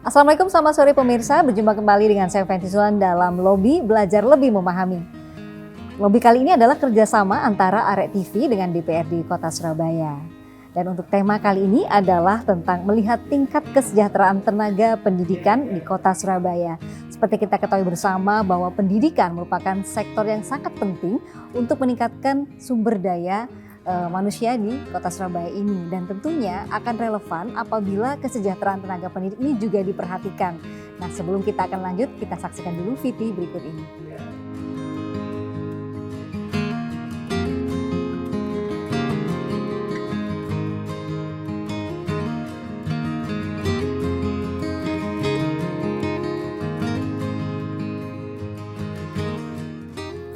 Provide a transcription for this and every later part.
Assalamualaikum, selamat sore pemirsa. Berjumpa kembali dengan saya Fenty Zulan dalam Lobby Belajar Lebih Memahami. Lobby kali ini adalah kerjasama antara Arek TV dengan DPRD Kota Surabaya. Dan untuk tema kali ini adalah tentang melihat tingkat kesejahteraan tenaga pendidikan di Kota Surabaya. Seperti kita ketahui bersama bahwa pendidikan merupakan sektor yang sangat penting untuk meningkatkan sumber daya manusia di Kota Surabaya ini, dan tentunya akan relevan apabila kesejahteraan tenaga pendidik ini juga diperhatikan. Nah, sebelum kita akan lanjut, kita saksikan dulu VT berikut ini.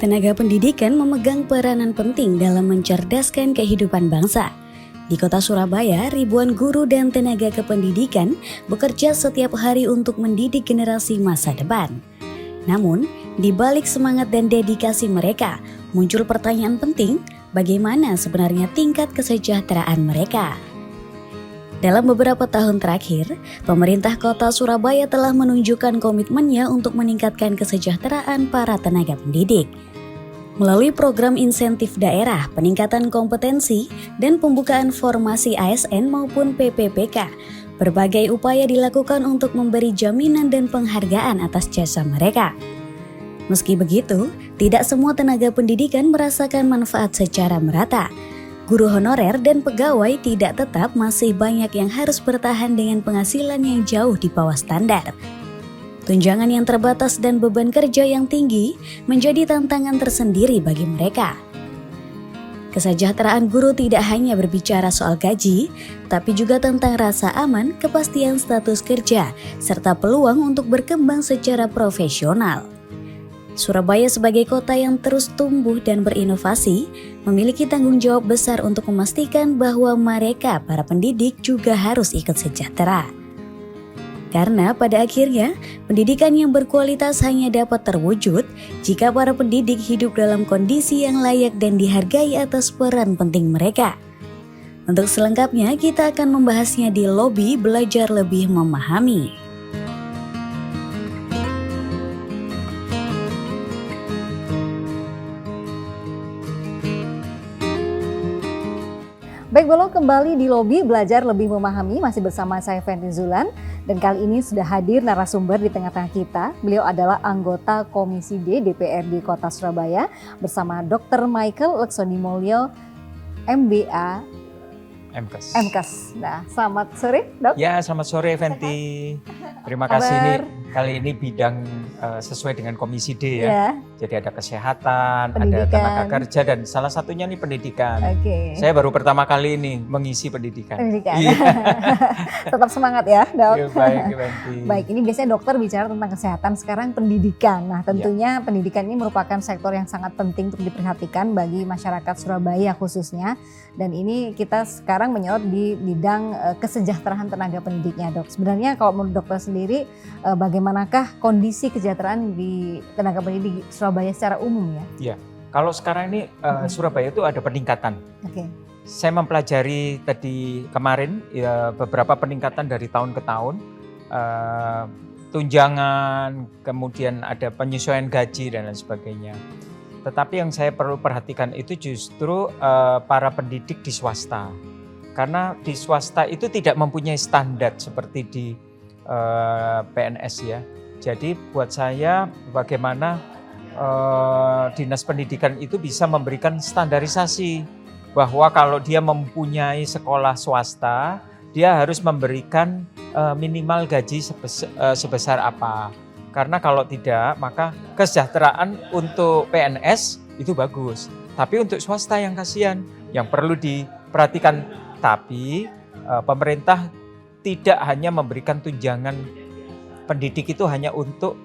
Tenaga pendidikan memegang peranan penting dalam mencerdaskan kehidupan bangsa. Di Kota Surabaya, ribuan guru dan tenaga kependidikan bekerja setiap hari untuk mendidik generasi masa depan. Namun, di balik semangat dan dedikasi mereka, muncul pertanyaan penting, bagaimana sebenarnya tingkat kesejahteraan mereka? Dalam beberapa tahun terakhir, pemerintah Kota Surabaya telah menunjukkan komitmennya untuk meningkatkan kesejahteraan para tenaga pendidik. Melalui program insentif daerah, peningkatan kompetensi, dan pembukaan formasi ASN maupun PPPK, berbagai upaya dilakukan untuk memberi jaminan dan penghargaan atas jasa mereka. Meski begitu, tidak semua tenaga pendidikan merasakan manfaat secara merata. Guru honorer dan pegawai tidak tetap masih banyak yang harus bertahan dengan penghasilan yang jauh di bawah standar. Tunjangan yang terbatas dan beban kerja yang tinggi menjadi tantangan tersendiri bagi mereka. Kesejahteraan guru tidak hanya berbicara soal gaji, tapi juga tentang rasa aman, kepastian status kerja, serta peluang untuk berkembang secara profesional. Surabaya sebagai kota yang terus tumbuh dan berinovasi, memiliki tanggung jawab besar untuk memastikan bahwa mereka, para pendidik, juga harus ikut sejahtera. Karena pada akhirnya, pendidikan yang berkualitas hanya dapat terwujud jika para pendidik hidup dalam kondisi yang layak dan dihargai atas peran penting mereka. Untuk selengkapnya, kita akan membahasnya di Lobby Belajar Lebih Memahami. Baik, belum kembali di Lobby Belajar Lebih Memahami, masih bersama saya Fenty Zulan. Dan kali ini sudah hadir narasumber di tengah-tengah kita. Beliau adalah anggota Komisi D DPRD Kota Surabaya bersama Dr. Michael Leksonimulyo, MBA MKes. Nah, selamat sore, Dok. Ya, selamat sore Fenty. Terima kasih. Ini kali ini bidang sesuai dengan Komisi D ya. Jadi ada kesehatan, ada tenaga kerja, dan salah satunya nih pendidikan. Saya baru pertama kali ini mengisi pendidikan. Iya. Tetap semangat ya, Dok. Ya, baik, Fenty. Baik, ini biasanya dokter bicara tentang kesehatan, sekarang pendidikan. Nah, tentunya pendidikan ini merupakan sektor yang sangat penting untuk diperhatikan bagi masyarakat Surabaya khususnya. Dan ini kita sekarang menyorot di bidang kesejahteraan tenaga pendidiknya, Dok. Sebenarnya kalau menurut dokter sendiri, bagaimanakah kondisi kesejahteraan di tenaga pendidik Surabaya secara umum ya? Iya, kalau sekarang ini Surabaya itu ada peningkatan. Saya mempelajari tadi kemarin ya, beberapa peningkatan dari tahun ke tahun, tunjangan, kemudian ada penyesuaian gaji dan lain sebagainya. Tetapi yang saya perlu perhatikan itu justru para pendidik di swasta. Karena di swasta itu tidak mempunyai standar seperti di PNS ya. Jadi buat saya bagaimana dinas pendidikan itu bisa memberikan standarisasi bahwa kalau dia mempunyai sekolah swasta, dia harus memberikan minimal gaji sebesar apa. Karena kalau tidak, maka kesejahteraan untuk PNS itu bagus. Tapi untuk swasta yang kasihan, yang perlu diperhatikan. Tapi pemerintah tidak hanya memberikan tunjangan pendidik itu hanya untuk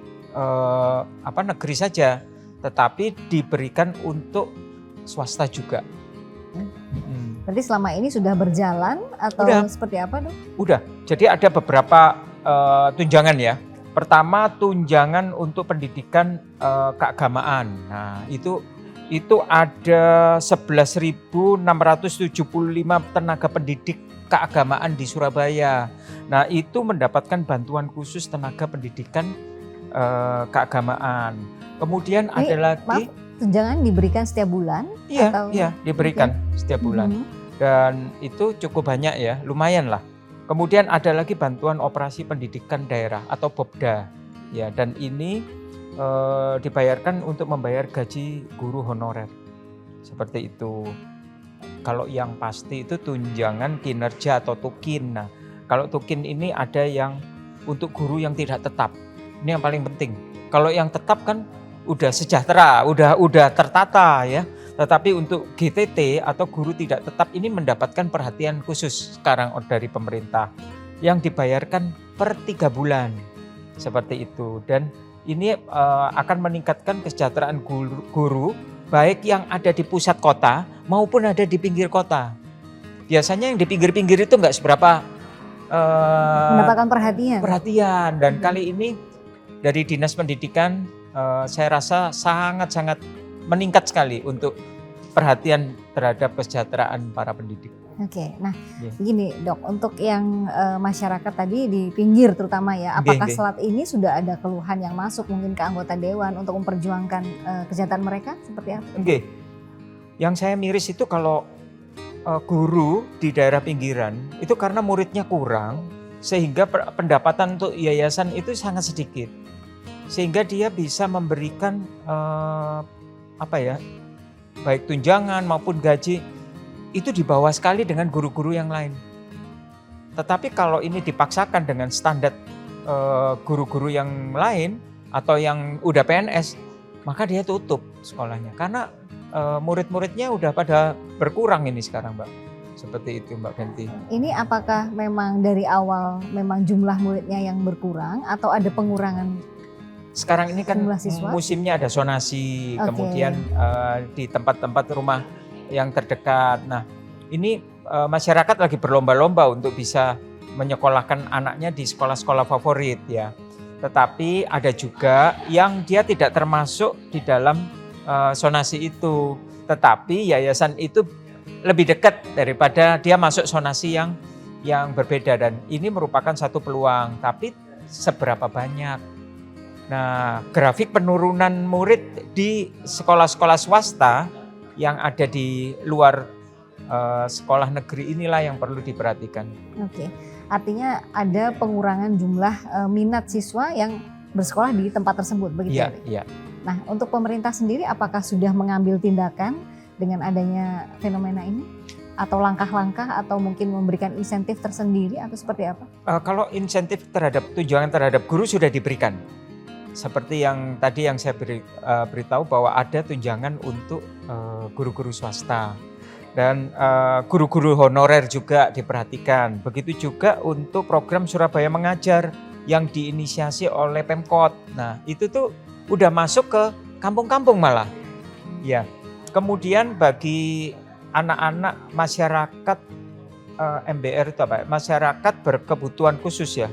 negeri saja, tetapi diberikan untuk swasta juga. Berarti selama ini sudah berjalan atau seperti apa, Dok? Udah, jadi ada beberapa tunjangan ya. Pertama, tunjangan untuk pendidikan keagamaan. Nah, itu ada 11.675 tenaga pendidik keagamaan di Surabaya. Nah, itu mendapatkan bantuan khusus tenaga pendidikan keagamaan. Kemudian ada lagi, maaf, tunjangan diberikan setiap bulan? iya, atau? iya, diberikan setiap bulan. Dan itu cukup banyak ya, lumayan lah. Kemudian ada lagi bantuan operasi pendidikan daerah atau BOPDA. Ya, dan ini dibayarkan untuk membayar gaji guru honorer. Seperti itu. Kalau yang pasti itu tunjangan kinerja atau tukin. Nah, kalau tukin ini ada yang untuk guru yang tidak tetap. Ini yang paling penting. Kalau yang tetap kan udah sejahtera, udah tertata ya. Tetapi untuk GTT atau guru tidak tetap ini mendapatkan perhatian khusus sekarang dari pemerintah yang dibayarkan per 3 bulan. Seperti itu. Dan ini akan meningkatkan kesejahteraan guru baik yang ada di pusat kota maupun ada di pinggir kota. Biasanya yang di pinggir-pinggir itu nggak seberapa mendapatkan perhatian. Dan kali ini dari Dinas Pendidikan saya rasa sangat-sangat meningkat sekali untuk perhatian terhadap kesejahteraan para pendidik. Oke, nah begini Dok, untuk yang masyarakat tadi di pinggir terutama ya, apakah saat ini sudah ada keluhan yang masuk mungkin ke anggota dewan untuk memperjuangkan kesejahteraan mereka seperti apa? Oke, yang saya miris itu kalau guru di daerah pinggiran itu karena muridnya kurang sehingga pendapatan untuk yayasan itu sangat sedikit. Sehingga dia bisa memberikan baik tunjangan maupun gaji itu di bawah sekali dengan guru-guru yang lain. Tetapi kalau ini dipaksakan dengan standar guru-guru yang lain atau yang udah PNS, maka dia tutup sekolahnya karena murid-muridnya udah pada berkurang ini sekarang, Mbak. Seperti itu, Mbak Fenty. Ini apakah memang dari awal memang jumlah muridnya yang berkurang atau ada pengurangan? Sekarang ini kan musimnya ada zonasi, kemudian di tempat-tempat rumah yang terdekat. Nah, ini masyarakat lagi berlomba-lomba untuk bisa menyekolahkan anaknya di sekolah-sekolah favorit ya. Tetapi ada juga yang dia tidak termasuk di dalam zonasi itu. Tetapi yayasan itu lebih dekat daripada dia masuk zonasi yang berbeda, dan ini merupakan satu peluang. Tapi seberapa banyak? Nah, grafik penurunan murid di sekolah-sekolah swasta yang ada di luar sekolah negeri inilah yang perlu diperhatikan. Oke, artinya ada pengurangan jumlah minat siswa yang bersekolah di tempat tersebut, begitu ya? Iya. Nah, untuk pemerintah sendiri apakah sudah mengambil tindakan dengan adanya fenomena ini? Atau langkah-langkah atau mungkin memberikan insentif tersendiri atau seperti apa? Kalau insentif terhadap tunjangan terhadap guru sudah diberikan. Seperti yang tadi yang saya beritahu bahwa ada tunjangan untuk guru-guru swasta dan guru-guru honorer juga diperhatikan. Begitu juga untuk program Surabaya Mengajar yang diinisiasi oleh Pemkot. Nah, itu tuh udah masuk ke kampung-kampung malah. Ya. Kemudian bagi anak-anak masyarakat MBR itu apa? Masyarakat berkebutuhan khusus ya.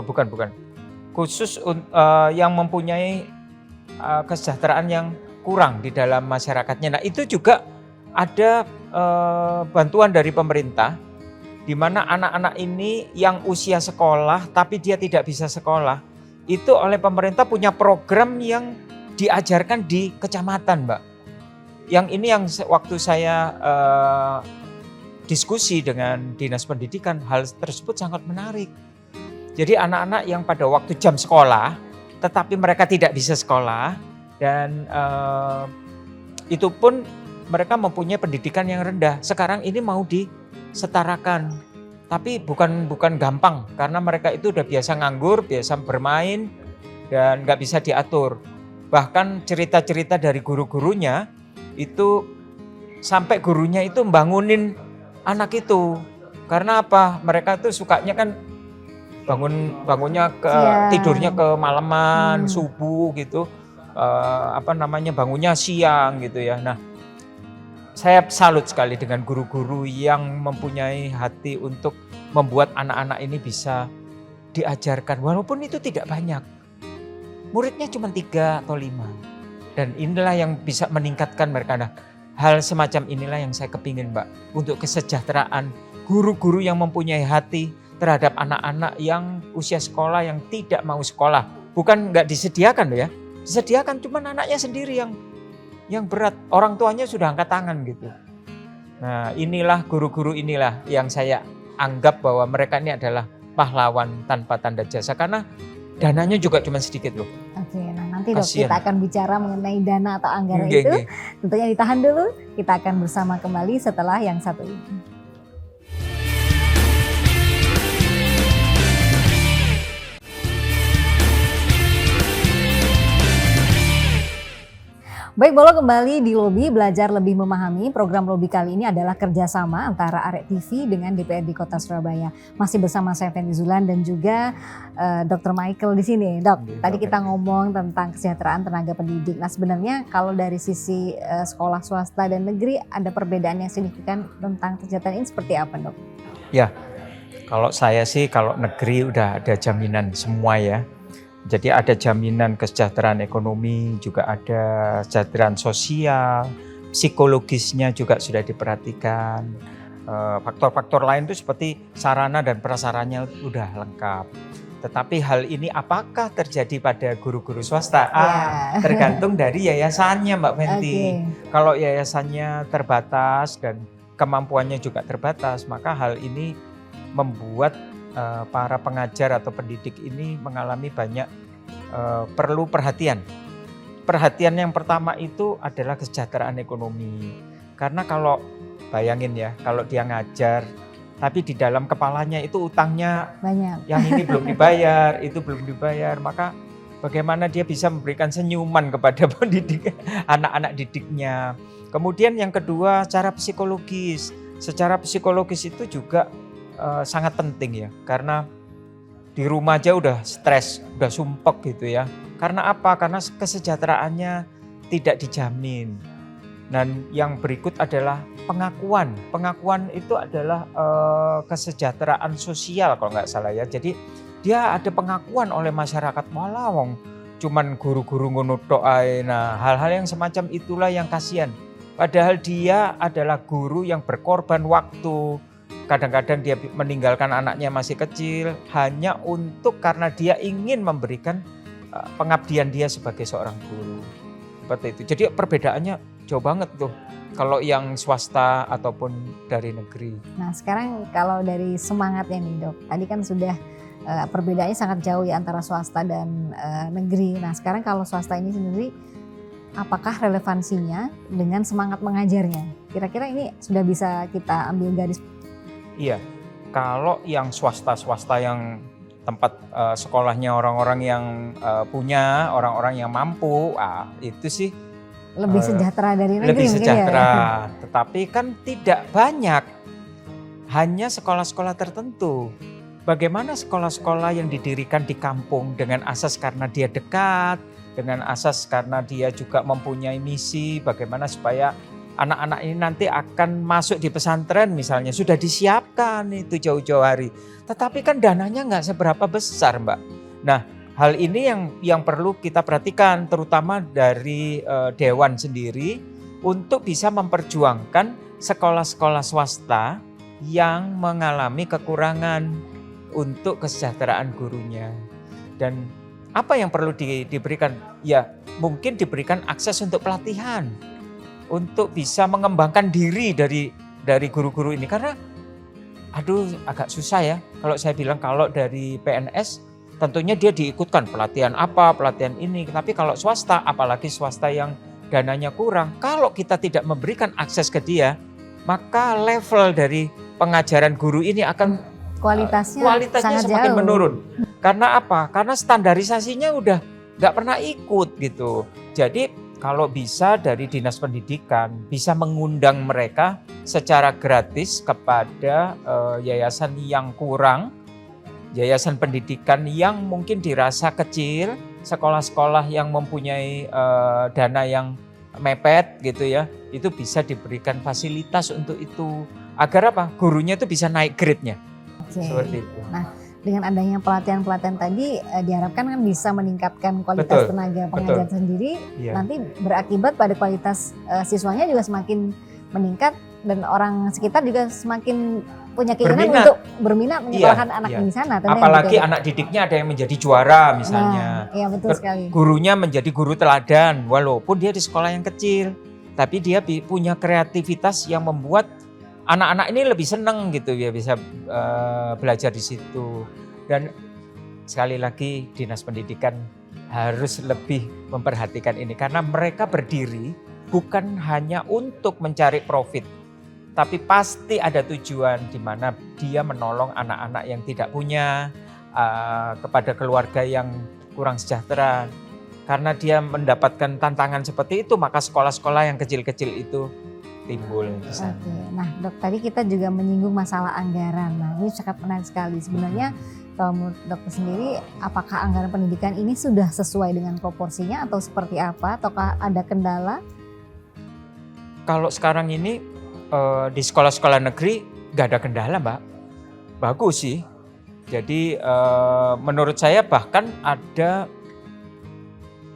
Bukan. Khusus yang mempunyai kesejahteraan yang kurang di dalam masyarakatnya. Nah, itu juga ada bantuan dari pemerintah di mana anak-anak ini yang usia sekolah tapi dia tidak bisa sekolah, itu oleh pemerintah punya program yang diajarkan di kecamatan, Mbak. Yang ini yang waktu saya diskusi dengan Dinas Pendidikan, hal tersebut sangat menarik. Jadi anak-anak yang pada waktu jam sekolah, tetapi mereka tidak bisa sekolah, dan itu pun mereka mempunyai pendidikan yang rendah. Sekarang ini mau disetarakan, tapi bukan gampang karena mereka itu udah biasa nganggur, biasa bermain, dan nggak bisa diatur. Bahkan cerita-cerita dari guru-gurunya itu sampai gurunya itu bangunin anak itu. Karena apa? Mereka tuh sukanya kan bangunnya tidurnya kemalaman, subuh gitu, bangunnya siang gitu ya. Nah, saya salut sekali dengan guru-guru yang mempunyai hati untuk membuat anak-anak ini bisa diajarkan, walaupun itu tidak banyak. Muridnya cuma 3 atau 5, dan inilah yang bisa meningkatkan mereka. Nah, hal semacam inilah yang saya kepingin Mbak, untuk kesejahteraan guru-guru yang mempunyai hati terhadap anak-anak yang usia sekolah yang tidak mau sekolah. Bukan nggak disediakan loh ya, disediakan cuman anaknya sendiri yang berat, orang tuanya sudah angkat tangan gitu. Nah inilah guru-guru inilah yang saya anggap bahwa mereka ini adalah pahlawan tanpa tanda jasa karena dananya juga cuma sedikit loh. Oke, nah nanti Dok Kasian. kita akan bicara mengenai dana atau anggaran Nggih, itu. nggih. Tentunya ditahan dulu, kita akan bersama kembali setelah yang satu ini. Baik, Bolo kembali di Lobi Belajar Lebih Memahami. Program Lobi kali ini adalah kerjasama antara Arek TV dengan DPRD Kota Surabaya. Masih bersama saya Fenty Zulan dan juga Dr. Michael di sini. Dok, tadi kita ngomong tentang kesejahteraan tenaga pendidik. Nah sebenarnya kalau dari sisi sekolah swasta dan negeri ada perbedaan yang signifikan tentang kesejahteraan ini seperti apa, Dok? Ya, kalau saya sih kalau negeri udah ada jaminan semua ya. Jadi ada jaminan kesejahteraan ekonomi, juga ada kesejahteraan sosial, psikologisnya juga sudah diperhatikan. Faktor-faktor lain itu seperti sarana dan prasarannya udah lengkap. Tetapi hal ini apakah terjadi pada guru-guru swasta? Tergantung dari yayasannya Mbak Fenty. Kalau yayasannya terbatas dan kemampuannya juga terbatas, maka hal ini membuat para pengajar atau pendidik ini mengalami banyak perlu perhatian. Perhatian yang pertama itu adalah kesejahteraan ekonomi. Karena kalau bayangin ya, kalau dia ngajar tapi di dalam kepalanya itu utangnya banyak. Yang ini belum dibayar, itu belum dibayar, maka bagaimana dia bisa memberikan senyuman kepada pendidik anak-anak didiknya. Kemudian yang kedua, cara psikologis. Secara psikologis itu juga sangat penting ya, karena di rumah aja udah stres, udah sumpek gitu ya. Karena apa? Karena kesejahteraannya tidak dijamin. Dan yang berikut adalah pengakuan. Pengakuan itu adalah kesejahteraan sosial kalau nggak salah ya. Jadi dia ada pengakuan oleh masyarakat, malah wong cuman guru-guru ngono tok ae. Nah, hal-hal yang semacam itulah yang kasihan. Padahal dia adalah guru yang berkorban waktu. Kadang-kadang dia meninggalkan anaknya masih kecil hanya untuk karena dia ingin memberikan pengabdian dia sebagai seorang guru. Seperti itu. Jadi perbedaannya jauh banget tuh kalau yang swasta ataupun dari negeri. Nah sekarang kalau dari semangatnya nih Dok, tadi kan sudah perbedaannya sangat jauh ya antara swasta dan negeri. Nah sekarang kalau swasta ini sendiri, apakah relevansinya dengan semangat mengajarnya? Kira-kira ini sudah bisa kita ambil garis. Iya, kalau yang swasta-swasta yang tempat sekolahnya orang-orang yang punya, orang-orang yang mampu, itu sih lebih sejahtera dari negeri. Lebih sejahtera, ya? Tetapi kan tidak banyak, hanya sekolah-sekolah tertentu. Bagaimana sekolah-sekolah yang didirikan di kampung dengan asas karena dia dekat, dengan asas karena dia juga mempunyai misi, bagaimana supaya anak-anak ini nanti akan masuk di pesantren misalnya, sudah disiapkan itu jauh-jauh hari. Tetapi kan dananya nggak seberapa besar Mbak. Nah hal ini yang perlu kita perhatikan terutama dari Dewan sendiri untuk bisa memperjuangkan sekolah-sekolah swasta yang mengalami kekurangan untuk kesejahteraan gurunya. Dan apa yang perlu diberikan? Ya mungkin diberikan akses untuk pelatihan, untuk bisa mengembangkan diri dari guru-guru ini. Karena agak susah ya kalau saya bilang, kalau dari PNS tentunya dia diikutkan pelatihan apa, pelatihan ini. Tapi kalau swasta, apalagi swasta yang dananya kurang, kalau kita tidak memberikan akses ke dia, maka level dari pengajaran guru ini akan kualitasnya semakin jauh. menurun. Karena apa? Karena standarisasinya udah nggak pernah ikut gitu. Jadi kalau bisa dari Dinas Pendidikan bisa mengundang mereka secara gratis kepada yayasan yang kurang, yayasan pendidikan yang mungkin dirasa kecil, sekolah-sekolah yang mempunyai dana yang mepet gitu ya, itu bisa diberikan fasilitas untuk itu. Agar apa? Gurunya itu bisa naik grade-nya. Oke. Seperti itu. Nah dengan adanya pelatihan-pelatihan tadi diharapkan kan bisa meningkatkan kualitas Betul, tenaga pengajar sendiri, Iya. nanti berakibat pada kualitas siswanya juga semakin meningkat dan orang sekitar juga semakin punya keinginan Berminat. untuk berminat menyekolahkan Iya, anaknya iya. di sana. Tentunya Apalagi gitu. anak didiknya ada yang menjadi juara misalnya. Nah, iya betul sekali. Gurunya menjadi guru teladan walaupun dia di sekolah yang kecil. Tapi dia punya kreativitas yang membuat anak-anak ini lebih senang gitu ya bisa belajar di situ. Dan sekali lagi Dinas Pendidikan harus lebih memperhatikan ini karena mereka berdiri bukan hanya untuk mencari profit, tapi pasti ada tujuan di mana dia menolong anak-anak yang tidak punya, kepada keluarga yang kurang sejahtera. Karena dia mendapatkan tantangan seperti itu, maka sekolah-sekolah yang kecil-kecil itu timbul di sana. Oke, nah dok tadi kita juga menyinggung masalah anggaran. Nah ini sangat menarik sekali. Sebenarnya kalau menurut dokter sendiri, apakah anggaran pendidikan ini sudah sesuai dengan proporsinya atau seperti apa? Ataukah ada kendala? Kalau sekarang ini di sekolah-sekolah negeri nggak ada kendala, Mbak. Bagus sih. Jadi menurut saya bahkan ada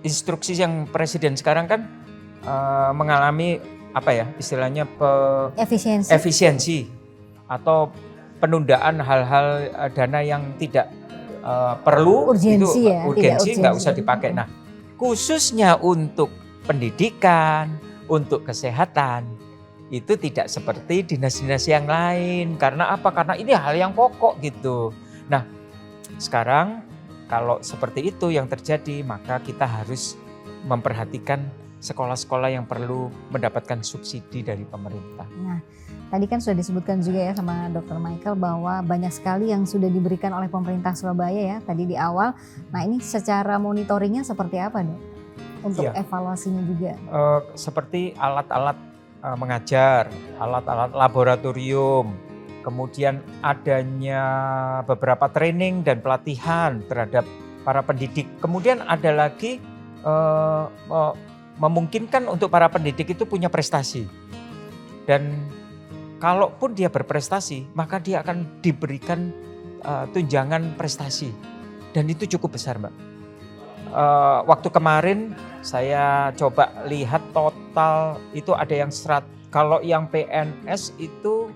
instruksi yang presiden sekarang kan mengalami apa ya istilahnya efisiensi atau penundaan hal-hal dana yang tidak perlu urgensi itu ya, urgensi tidak nggak urgensi. usah dipakai. Nah khususnya untuk pendidikan, untuk kesehatan itu tidak seperti dinas-dinas yang lain. Karena apa? Karena ini hal yang pokok gitu. Nah sekarang kalau seperti itu yang terjadi, maka kita harus memperhatikan sekolah-sekolah yang perlu mendapatkan subsidi dari pemerintah. Nah, tadi kan sudah disebutkan juga ya sama Dr. Michael bahwa banyak sekali yang sudah diberikan oleh pemerintah Surabaya ya tadi di awal. Nah, ini secara monitoringnya seperti apa, Dok? Untuk Iya. evaluasinya juga. Seperti alat-alat mengajar, alat-alat laboratorium, kemudian adanya beberapa training dan pelatihan terhadap para pendidik. Kemudian ada lagi memungkinkan untuk para pendidik itu punya prestasi. Dan kalaupun dia berprestasi, maka dia akan diberikan tunjangan prestasi. Dan itu cukup besar, Mbak. Waktu kemarin saya coba lihat total itu ada yang kalau yang PNS itu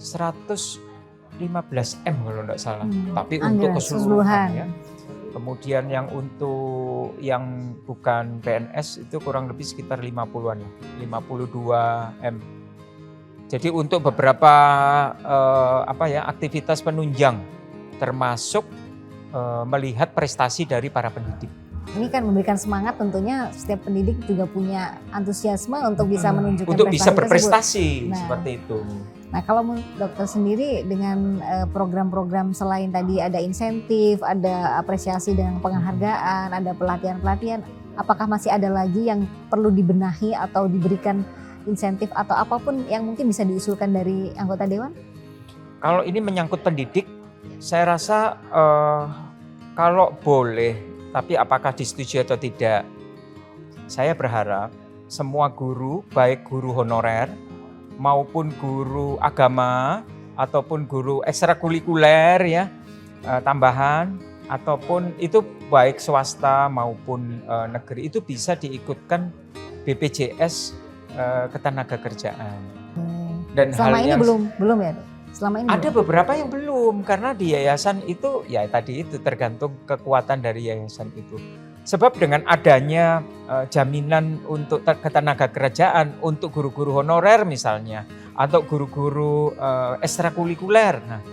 115 M kalau tidak salah, tapi untuk anggaran keseluruhan ya. Kemudian yang untuk yang bukan PNS itu kurang lebih sekitar 50-an ya, 52 M. Jadi untuk beberapa aktivitas penunjang termasuk melihat prestasi dari para pendidik. Ini kan memberikan semangat tentunya setiap pendidik juga punya antusiasme untuk bisa menunjukkan untuk prestasi bisa berprestasi tersebut. seperti itu. Nah kalau menurut dokter sendiri dengan program-program selain tadi ada insentif, ada apresiasi dengan penghargaan, ada pelatihan-pelatihan, apakah masih ada lagi yang perlu dibenahi atau diberikan insentif atau apapun yang mungkin bisa diusulkan dari anggota dewan? Kalau ini menyangkut pendidik, saya rasa kalau boleh, tapi apakah disetujui atau tidak, saya berharap semua guru, baik guru honorer maupun guru agama ataupun guru ekstrakurikuler ya tambahan ataupun itu baik swasta maupun negeri itu bisa diikutkan BPJS ketenagakerjaan. Dan selama hal ini yang belum ya, Dok? Selama ini ada belum? beberapa yang belum karena di yayasan itu ya tadi itu tergantung kekuatan dari yayasan itu. Sebab dengan adanya jaminan untuk ketenagakerjaan untuk guru-guru honorer misalnya atau guru-guru ekstrakurikuler, nah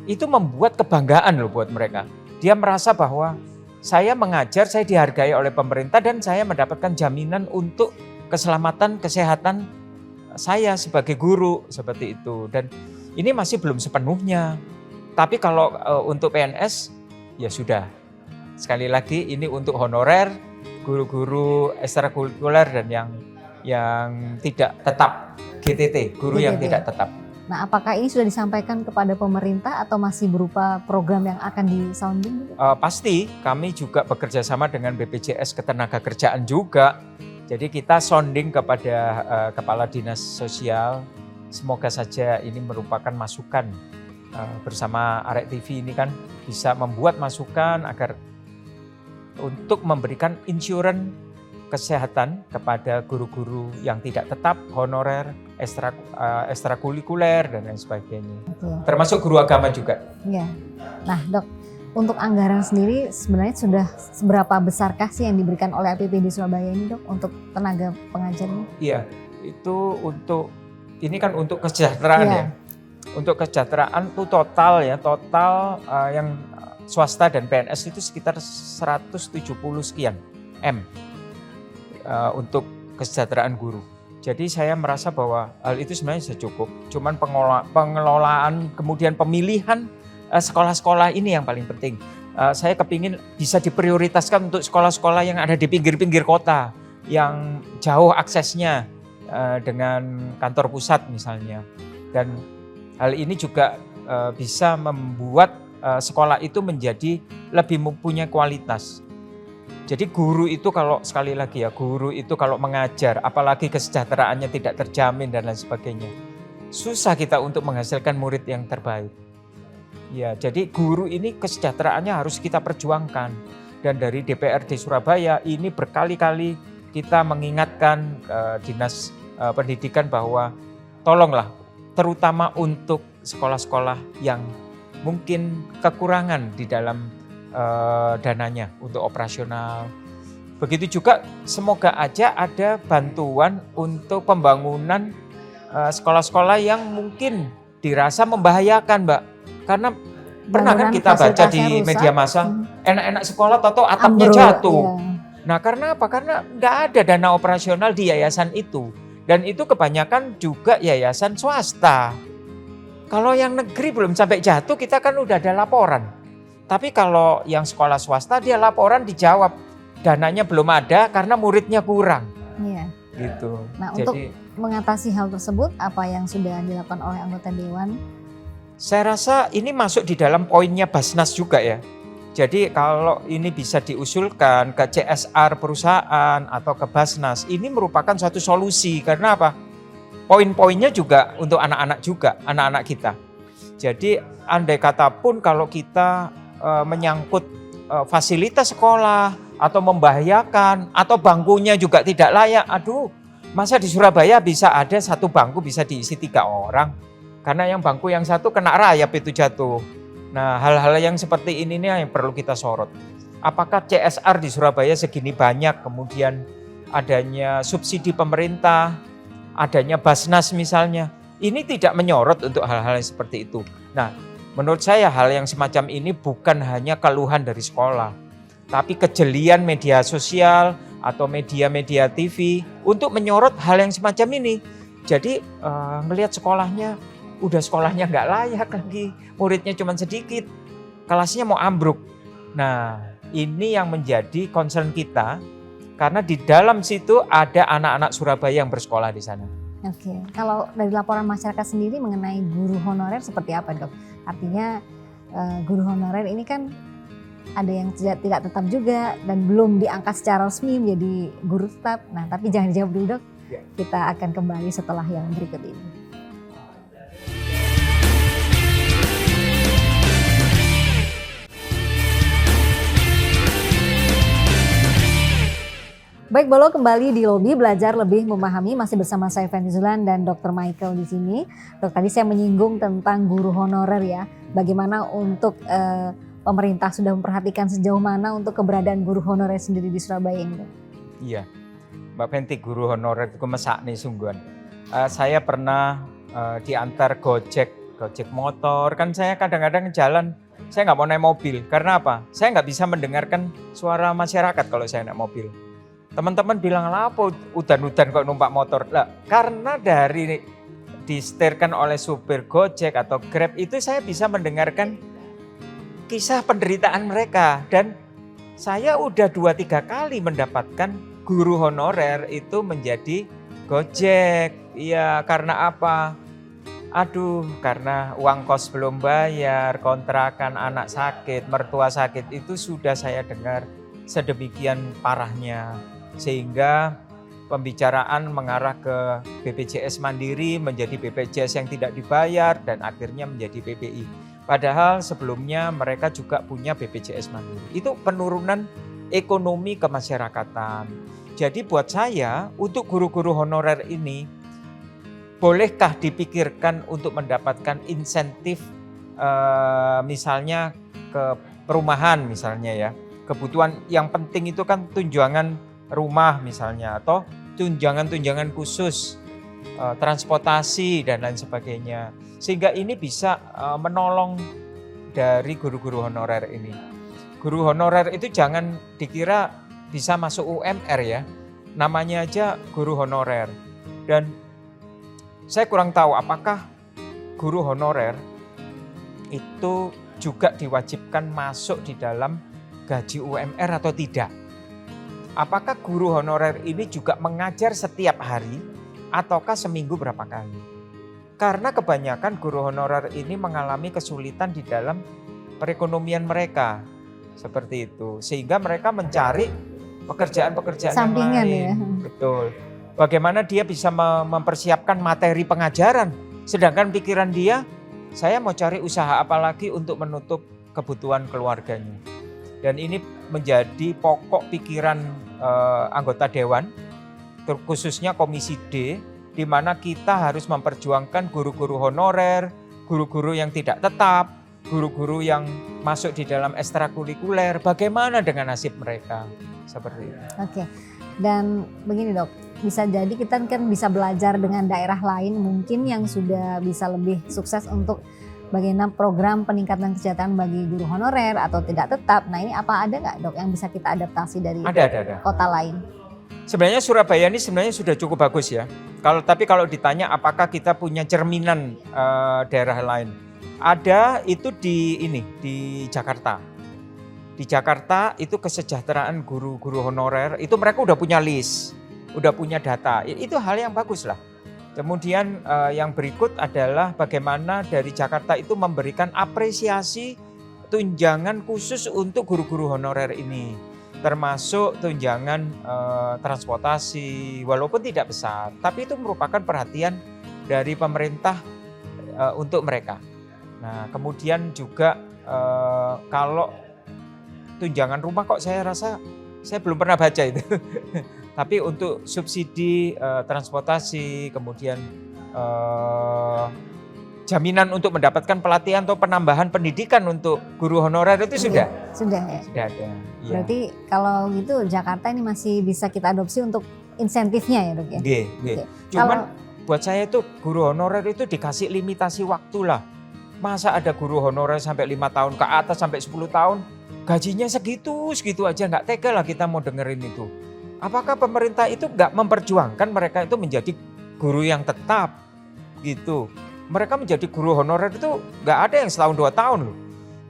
itu membuat kebanggaan loh buat mereka. Dia merasa bahwa saya mengajar, saya dihargai oleh pemerintah dan saya mendapatkan jaminan untuk keselamatan, kesehatan saya sebagai guru seperti itu. Dan ini masih belum sepenuhnya. Tapi kalau untuk PNS ya sudah. Sekali lagi ini untuk honorer, guru-guru ekstrakurikuler dan yang tidak tetap GTT, guru yang tidak tetap. Nah, apakah ini sudah disampaikan kepada pemerintah atau masih berupa program yang akan disounding? Pasti kami juga bekerja sama dengan BPJS Ketenagakerjaan juga. Jadi kita sounding kepada Kepala Dinas Sosial. Semoga saja ini merupakan masukan bersama Arek TV ini kan bisa membuat masukan agar untuk memberikan insurans kesehatan kepada guru-guru yang tidak tetap, honorer, ekstrakurikuler dan lain sebagainya. Betul. Termasuk guru agama juga. Iya. Nah, Dok, untuk anggaran sendiri sebenarnya sudah seberapa besarkah sih yang diberikan oleh APPD Surabaya ini, Dok, untuk tenaga pengajarnya? Iya, itu ini kan untuk kesejahteraan Iya. ya. Untuk kesejahteraan itu total yang swasta dan PNS itu sekitar 170 sekian M untuk kesejahteraan guru. Jadi saya merasa bahwa hal itu sebenarnya sudah cukup. Cuman pengelolaan kemudian pemilihan sekolah-sekolah ini yang paling penting. Saya kepingin bisa diprioritaskan untuk sekolah-sekolah yang ada di pinggir-pinggir kota, yang jauh aksesnya dengan kantor pusat misalnya. Dan hal ini juga bisa membuat sekolah itu menjadi lebih mempunyai kualitas. Jadi guru itu kalau sekali lagi ya, guru itu kalau mengajar, apalagi kesejahteraannya tidak terjamin dan lain sebagainya, susah kita untuk menghasilkan murid yang terbaik. Ya, jadi guru ini kesejahteraannya harus kita perjuangkan. Dan dari DPRD Surabaya ini berkali-kali kita mengingatkan Dinas Pendidikan bahwa tolonglah, terutama untuk sekolah-sekolah yang mungkin kekurangan di dalam dananya untuk operasional. Begitu juga semoga aja ada bantuan untuk pembangunan sekolah-sekolah yang mungkin dirasa membahayakan, Mbak. Karena pernah kan kita baca di media massa, enak-enak sekolah atau atapnya jatuh. Iya. Nah karena apa? Karena nggak ada dana operasional di yayasan itu. Dan itu kebanyakan juga yayasan swasta. Kalau yang negeri belum sampai jatuh kita kan udah ada laporan. Tapi kalau yang sekolah swasta dia laporan dijawab. Dananya belum ada karena muridnya kurang. Iya. Gitu. Nah, Jadi, untuk mengatasi hal tersebut apa yang sudah dilakukan oleh anggota Dewan? saya rasa ini masuk di dalam poinnya Basnas juga ya. Jadi kalau ini bisa diusulkan ke CSR perusahaan atau ke Basnas, ini merupakan suatu solusi. Karena apa? Poin-poinnya juga untuk anak-anak juga, anak-anak kita. Jadi andai kata pun kalau kita menyangkut fasilitas sekolah atau membahayakan atau bangkunya juga tidak layak, aduh masa di Surabaya bisa ada satu bangku bisa diisi 3 orang. Karena yang bangku yang satu kena rayap itu jatuh. Nah hal-hal yang seperti ini nih yang perlu kita sorot. Apakah CSR di Surabaya segini banyak, kemudian adanya subsidi pemerintah, adanya Basnas misalnya, ini tidak menyorot untuk hal-hal yang seperti itu. Nah menurut saya hal yang semacam ini bukan hanya keluhan dari sekolah, tapi kejelian media sosial atau media-media TV untuk menyorot hal yang semacam ini. Jadi ngelihat sekolahnya nggak layak lagi, muridnya cuma sedikit, kelasnya mau ambruk. Nah ini yang menjadi concern kita karena di dalam situ ada anak-anak Surabaya yang bersekolah di sana. Oke, kalau dari laporan masyarakat sendiri mengenai guru honorer seperti apa, Dok? Artinya guru honorer ini kan ada yang tidak tetap juga dan belum diangkat secara resmi menjadi guru tetap. Nah, tapi jangan dijawab dulu, Dok. Ya. Kita akan kembali setelah yang berikut ini. Baik, Bolo, kembali di lobi belajar lebih memahami, masih bersama saya Fenty Zulan dan Dr. Michael di sini. Dok, tadi saya menyinggung tentang guru honorer ya. Bagaimana untuk pemerintah sudah memperhatikan sejauh mana untuk keberadaan guru honorer sendiri di Surabaya ini, Dok? Iya, Mbak Fenty, guru honorer itu mesak nih sungguhan. Saya pernah diantar Gojek motor, kan saya kadang-kadang jalan, saya nggak mau naik mobil. Karena apa? Saya nggak bisa mendengarkan suara masyarakat kalau saya naik mobil. Teman-teman bilang, apa udan-udan kok numpak motor? Lah, karena dari disetirkan oleh supir Gojek atau Grab itu saya bisa mendengarkan kisah penderitaan mereka. Dan saya udah 2-3 kali mendapatkan guru honorer itu menjadi Gojek. Iya, karena apa? Aduh, karena uang kos belum bayar, kontrakan anak sakit, mertua sakit, itu sudah saya dengar sedemikian parahnya. Sehingga pembicaraan mengarah ke BPJS Mandiri menjadi BPJS yang tidak dibayar dan akhirnya menjadi PPI. Padahal sebelumnya mereka juga punya BPJS Mandiri. Itu penurunan ekonomi kemasyarakatan. Jadi buat saya untuk guru-guru honorer ini bolehkah dipikirkan untuk mendapatkan insentif misalnya ke perumahan misalnya ya. Kebutuhan yang penting itu kan tunjangan rumah misalnya atau tunjangan-tunjangan khusus, transportasi dan lain sebagainya. Sehingga ini bisa menolong dari guru-guru honorer ini. Guru honorer itu jangan dikira bisa masuk UMR ya. Namanya aja guru honorer. Dan saya kurang tahu apakah guru honorer itu juga diwajibkan masuk di dalam gaji UMR atau tidak. Apakah guru honorer ini juga mengajar setiap hari ataukah seminggu berapa kali? Karena kebanyakan guru honorer ini mengalami kesulitan di dalam perekonomian mereka. Seperti itu. Sehingga mereka mencari pekerjaan-pekerjaan sampingan yang lain. Ya. Betul. Bagaimana dia bisa mempersiapkan materi pengajaran. Sedangkan pikiran dia, saya mau cari usaha apa lagi untuk menutup kebutuhan keluarganya. Dan ini menjadi pokok pikiran anggota dewan, khususnya Komisi D, di mana kita harus memperjuangkan guru-guru honorer, guru-guru yang tidak tetap, guru-guru yang masuk di dalam ekstrakurikuler, bagaimana dengan nasib mereka, seperti itu. Oke, dan begini Dok, bisa jadi kita kan bisa belajar dengan daerah lain mungkin yang sudah bisa lebih sukses untuk bagaimana program peningkatan kesejahteraan bagi guru honorer atau tidak tetap. Nah ini apa ada nggak Dok yang bisa kita adaptasi dari Ada. kota lain? Sebenarnya Surabaya ini sebenarnya sudah cukup bagus ya. Tapi kalau ditanya apakah kita punya cerminan daerah lain, ada itu di Jakarta. Di Jakarta itu kesejahteraan guru-guru honorer itu mereka udah punya list, udah punya data. Itu hal yang bagus lah. Kemudian yang berikut adalah bagaimana dari Jakarta itu memberikan apresiasi tunjangan khusus untuk guru-guru honorer ini. Termasuk tunjangan transportasi walaupun tidak besar. Tapi itu merupakan perhatian dari pemerintah untuk mereka. Nah kemudian juga kalau tunjangan rumah kok saya rasa saya belum pernah baca itu. Tapi untuk subsidi transportasi, kemudian jaminan untuk mendapatkan pelatihan atau penambahan pendidikan untuk guru honorer itu sudah? Sudah ya? Sudah ada. Ya. Berarti kalau gitu Jakarta ini masih bisa kita adopsi untuk insentifnya ya Dok ya? Oke. Cuman buat saya itu guru honorer itu dikasih limitasi waktu lah. Masa ada guru honorer sampai 5 tahun ke atas sampai 10 tahun, gajinya segitu aja, nggak tega lah kita mau dengerin itu. Apakah pemerintah itu nggak memperjuangkan mereka itu menjadi guru yang tetap gitu. Mereka menjadi guru honorer itu nggak ada yang setahun 2 tahun loh.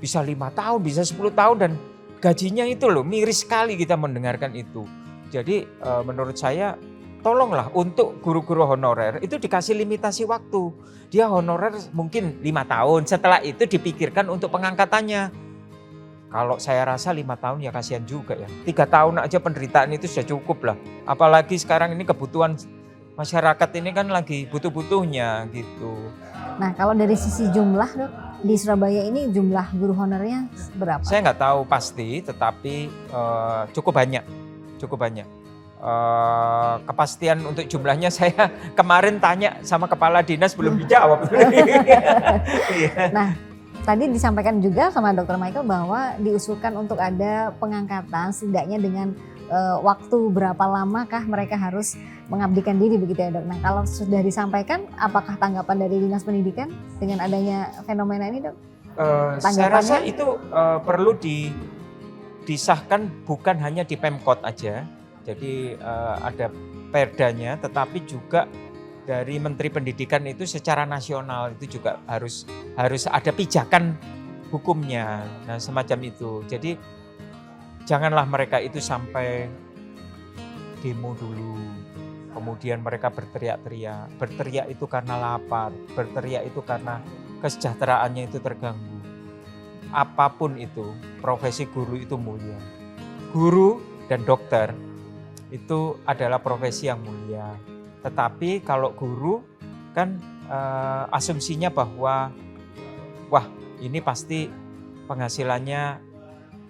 Bisa 5 tahun, bisa 10 tahun dan gajinya itu loh miris sekali kita mendengarkan itu. Jadi menurut saya tolonglah untuk guru-guru honorer itu dikasih limitasi waktu. Dia honorer mungkin 5 tahun, setelah itu dipikirkan untuk pengangkatannya. Kalau saya rasa 5 tahun ya kasihan juga ya. 3 tahun aja penderitaan itu sudah cukup lah. Apalagi sekarang ini kebutuhan masyarakat ini kan lagi butuh-butuhnya gitu. Nah kalau dari sisi jumlah Dok, di Surabaya ini jumlah guru honorernya berapa? Saya nggak tahu pasti tetapi cukup banyak. Kepastian untuk jumlahnya saya kemarin tanya sama kepala dinas belum dijawab. Nah tadi disampaikan juga sama Dr. Michael bahwa diusulkan untuk ada pengangkatan setidaknya dengan waktu berapa lamakah mereka harus mengabdikan diri begitu ya Dok. Nah kalau sudah disampaikan apakah tanggapan dari Dinas Pendidikan dengan adanya fenomena ini Dok? Saya rasa itu perlu disahkan bukan hanya di Pemkot aja. Jadi ada perdanya tetapi juga dari Menteri Pendidikan itu secara nasional itu juga harus ada pijakan hukumnya. Nah, semacam itu. Jadi janganlah mereka itu sampai demo dulu. Kemudian mereka berteriak-teriak. Berteriak itu karena lapar, berteriak itu karena kesejahteraannya itu terganggu. Apapun itu, profesi guru itu mulia. Guru dan dokter itu adalah profesi yang mulia. Tetapi kalau guru kan asumsinya bahwa wah ini pasti penghasilannya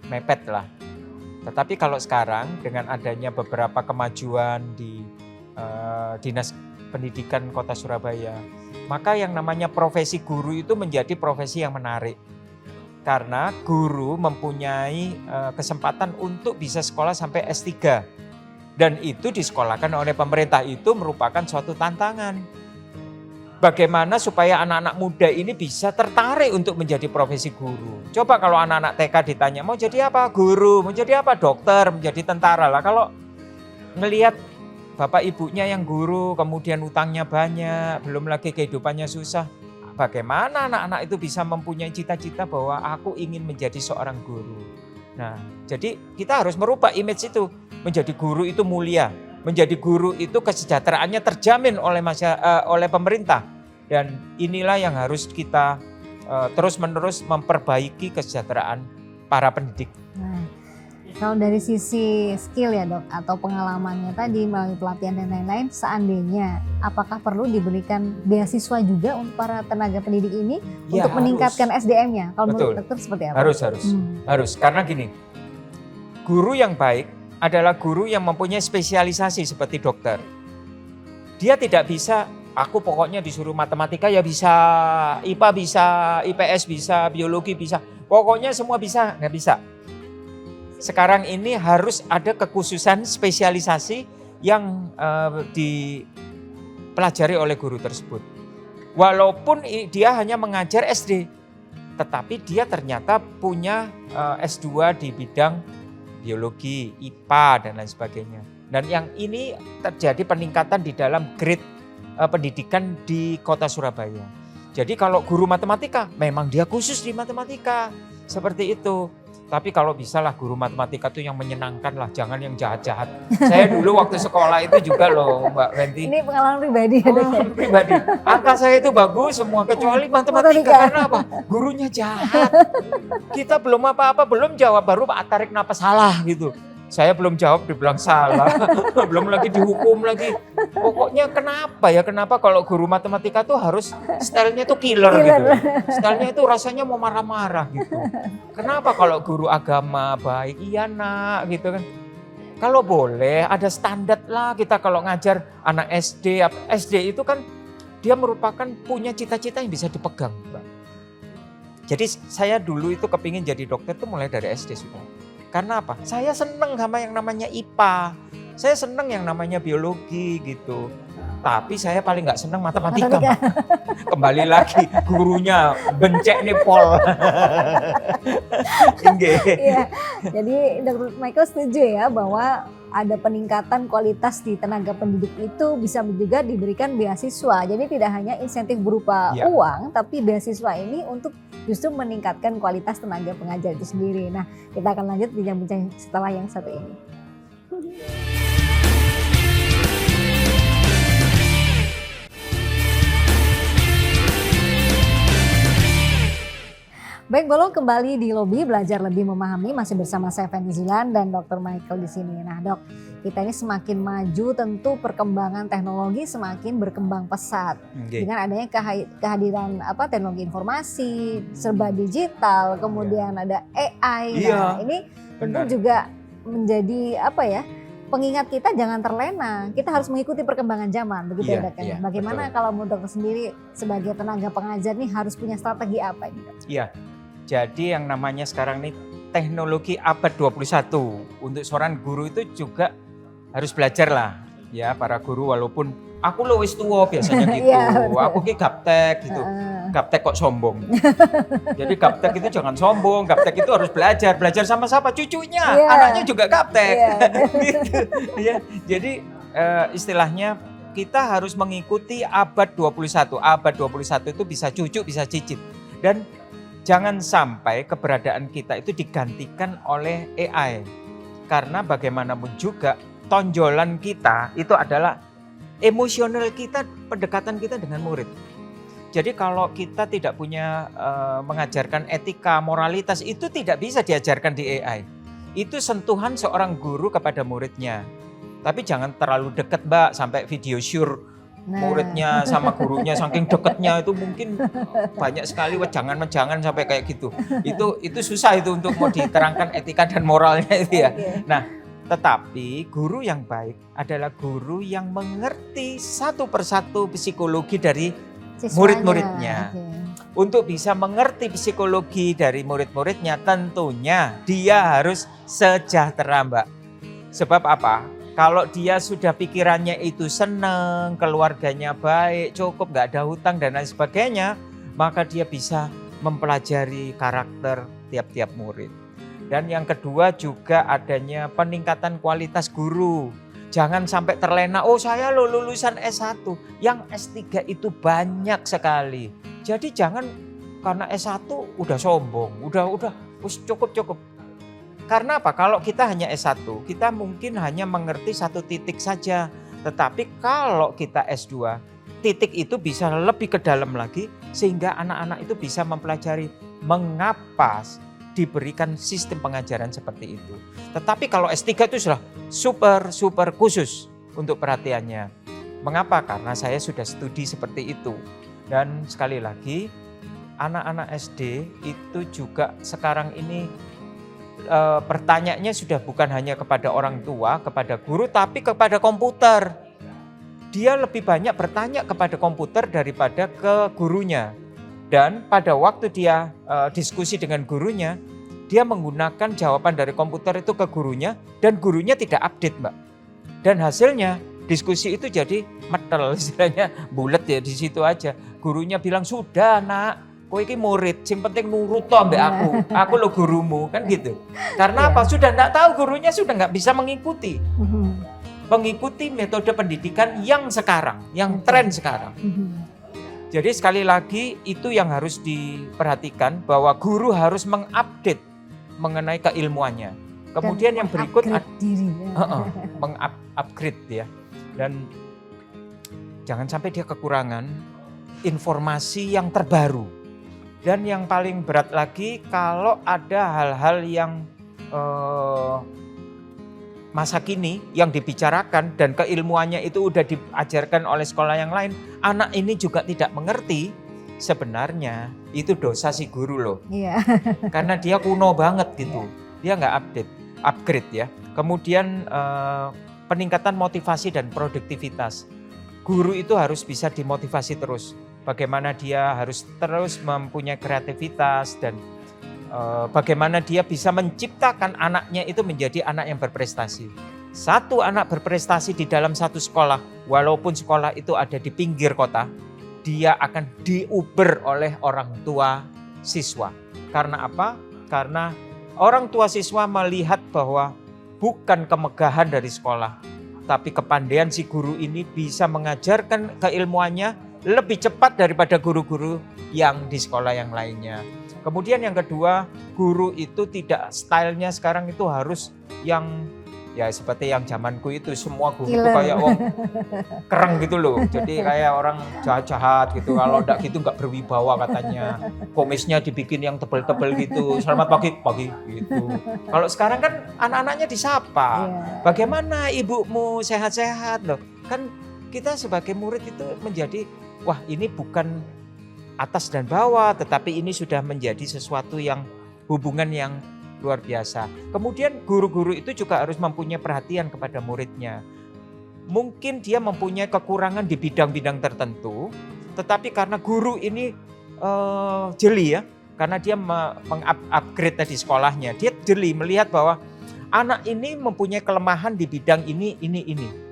mepet lah. Tetapi kalau sekarang dengan adanya beberapa kemajuan di Dinas Pendidikan Kota Surabaya, maka yang namanya profesi guru itu menjadi profesi yang menarik. Karena guru mempunyai kesempatan untuk bisa sekolah sampai S3. Dan itu disekolahkan oleh pemerintah, itu merupakan suatu tantangan. Bagaimana supaya anak-anak muda ini bisa tertarik untuk menjadi profesi guru. Coba kalau anak-anak TK ditanya, mau jadi apa? Guru, mau jadi apa? Dokter, menjadi tentara lah. Kalau ngelihat bapak ibunya yang guru, kemudian utangnya banyak, belum lagi kehidupannya susah. Bagaimana anak-anak itu bisa mempunyai cita-cita bahwa aku ingin menjadi seorang guru. Nah, jadi kita harus merubah image itu. Menjadi guru itu mulia. Menjadi guru itu kesejahteraannya terjamin oleh pemerintah. Dan inilah yang harus kita terus-menerus memperbaiki kesejahteraan para pendidik. Nah, kalau dari sisi skill ya dok, atau pengalamannya tadi melalui pelatihan dan lain-lain, seandainya apakah perlu diberikan beasiswa juga untuk para tenaga pendidik ini Ya, untuk meningkatkan SDM-nya? Kalau Betul. menurut dokter seperti apa? Harus. Karena gini, guru yang baik adalah guru yang mempunyai spesialisasi seperti dokter. Dia tidak bisa, aku pokoknya disuruh matematika ya bisa, IPA bisa, IPS bisa, biologi bisa. Pokoknya semua bisa, nggak bisa. Sekarang ini harus ada kekhususan spesialisasi yang dipelajari oleh guru tersebut. Walaupun dia hanya mengajar SD, tetapi dia ternyata punya S2 di bidang biologi, IPA, dan lain sebagainya. Dan yang ini terjadi peningkatan di dalam grade pendidikan di Kota Surabaya. Jadi kalau guru matematika, memang dia khusus di matematika. Seperti itu. Tapi kalau bisalah guru matematika itu yang menyenangkan lah, jangan yang jahat-jahat. Saya dulu waktu sekolah itu juga loh Mbak Fenty. Ini pengalaman pribadi ya dok? Pribadi. Angka saya itu bagus semua kecuali matematika. Karena apa? Gurunya jahat. Kita belum apa-apa, belum jawab, baru Pak tarik napas salah gitu. Saya belum jawab dibilang salah, belum lagi dihukum lagi. Pokoknya kenapa kalau guru matematika tuh harus stylenya tuh killer gitu. Stylenya itu rasanya mau marah-marah gitu. Kenapa kalau guru agama baik, iya nak gitu kan. Kalau boleh ada standar lah kita kalau ngajar anak SD. SD itu kan dia merupakan punya cita-cita yang bisa dipegang. Mbak. Jadi saya dulu itu kepingin jadi dokter tuh mulai dari SD sudah. Karena apa? Saya seneng sama yang namanya IPA. Saya seneng yang namanya biologi gitu. Tapi saya paling nggak seneng matematika. Kembali lagi gurunya bencek nih Pol. Iya. Jadi Dr. Michael setuju ya bahwa ada peningkatan kualitas di tenaga pendidik itu bisa juga diberikan beasiswa. Jadi tidak hanya insentif berupa uang, tapi beasiswa ini untuk justru meningkatkan kualitas tenaga pengajar itu sendiri. Nah, kita akan lanjut bincang-bincang setelah yang satu ini. Baik, belum kembali di lobi belajar lebih memahami, masih bersama saya Fenty Zulan dan Dr. Michael di sini. Nah, Dok, kita ini semakin maju tentu perkembangan teknologi semakin berkembang pesat. Dengan adanya kehadiran teknologi informasi, serba digital, kemudian ada AI. Nah, ini tentu juga menjadi pengingat kita jangan terlena. Kita harus mengikuti perkembangan zaman, begitu ya Dok. Bagaimana kalau menurut Dok sendiri sebagai tenaga pengajar nih harus punya strategi apa ini Dok? Iya. Jadi yang namanya sekarang ini teknologi abad 21. Untuk seorang guru itu juga harus belajar lah. Ya, para guru walaupun aku lo wis tua biasanya gitu. Aku ki gaptek gitu. Gaptek kok sombong. Jadi gaptek itu jangan sombong. Gaptek itu harus belajar. Belajar sama siapa? Cucunya. Anaknya juga gaptek. Gitu. Ya. Jadi istilahnya kita harus mengikuti abad 21. Abad 21 itu bisa cucu, bisa cicit. Dan jangan sampai keberadaan kita itu digantikan oleh AI. Karena bagaimanapun juga tonjolan kita itu adalah emosional kita, pendekatan kita dengan murid. Jadi kalau kita tidak punya mengajarkan etika, moralitas, itu tidak bisa diajarkan di AI. Itu sentuhan seorang guru kepada muridnya. Tapi jangan terlalu deket Mbak, sampai video sure muridnya sama gurunya saking deketnya itu mungkin banyak sekali jangan sampai kayak gitu. Itu susah itu untuk mau diterangkan etika dan moralnya itu ya. Nah, tetapi guru yang baik adalah guru yang mengerti satu persatu psikologi dari murid-muridnya. Untuk bisa mengerti psikologi dari murid-muridnya tentunya dia harus sejahtera Mbak. Sebab apa? Kalau dia sudah pikirannya itu senang, keluarganya baik, cukup, nggak ada hutang dan lain sebagainya, maka dia bisa mempelajari karakter tiap-tiap murid. Dan yang kedua juga adanya peningkatan kualitas guru. Jangan sampai terlena, oh saya lulusan S1, yang S3 itu banyak sekali. Jadi jangan karena S1 udah sombong, udah cukup. Karena apa? Kalau kita hanya S1, kita mungkin hanya mengerti satu titik saja. Tetapi kalau kita S2, titik itu bisa lebih ke dalam lagi sehingga anak-anak itu bisa mempelajari mengapa diberikan sistem pengajaran seperti itu. Tetapi kalau S3 itu sudah super khusus untuk perhatiannya. Mengapa? Karena saya sudah studi seperti itu. Dan sekali lagi, anak-anak SD itu juga sekarang ini pertanyaannya sudah bukan hanya kepada orang tua, kepada guru, tapi kepada komputer. Dia lebih banyak bertanya kepada komputer daripada ke gurunya. Dan pada waktu dia diskusi dengan gurunya, dia menggunakan jawaban dari komputer itu ke gurunya, dan gurunya tidak update Mbak. Dan hasilnya diskusi itu jadi metel, istilahnya bulet ya di situ aja. Gurunya bilang, sudah nak, kowe iki murid, sing penting nurut to mbek aku lo gurumu, kan gitu. Karena apa? Sudah enggak tahu, gurunya sudah enggak bisa mengikuti metode pendidikan yang sekarang, yang tren sekarang. Jadi sekali lagi itu yang harus diperhatikan, bahwa guru harus mengupdate mengenai keilmuannya. Kemudian yang berikut mengupgrade ya. Dan jangan sampai dia kekurangan informasi yang terbaru. Dan yang paling berat lagi, kalau ada hal-hal yang masa kini yang dibicarakan dan keilmuannya itu udah diajarkan oleh sekolah yang lain, anak ini juga tidak mengerti, sebenarnya itu dosa si guru loh. Iya. Karena dia kuno banget gitu, dia nggak upgrade ya. Kemudian peningkatan motivasi dan produktivitas. Guru itu harus bisa dimotivasi terus. Bagaimana dia harus terus mempunyai kreativitas dan bagaimana dia bisa menciptakan anaknya itu menjadi anak yang berprestasi. Satu anak berprestasi di dalam satu sekolah, walaupun sekolah itu ada di pinggir kota, dia akan diuber oleh orang tua siswa. Karena apa? Karena orang tua siswa melihat bahwa bukan kemegahan dari sekolah, tapi kepandaian si guru ini bisa mengajarkan keilmuannya lebih cepat daripada guru-guru yang di sekolah yang lainnya. Kemudian yang kedua, guru itu tidak, stylenya sekarang itu harus yang ya seperti yang zamanku itu, semua guru itu kayak kereng gitu loh. Jadi kayak orang jahat-jahat gitu. Kalau enggak gitu enggak berwibawa katanya. Komisnya dibikin yang tebel-tebel gitu. Selamat pagi gitu. Kalau sekarang kan anak-anaknya disapa. Bagaimana ibumu, sehat-sehat loh. Kan kita sebagai murid itu menjadi, wah ini bukan atas dan bawah, tetapi ini sudah menjadi sesuatu yang hubungan yang luar biasa. Kemudian guru-guru itu juga harus mempunyai perhatian kepada muridnya. Mungkin dia mempunyai kekurangan di bidang-bidang tertentu, tetapi karena guru ini jeli ya, karena dia mengupgrade tadi sekolahnya, dia jeli melihat bahwa anak ini mempunyai kelemahan di bidang ini.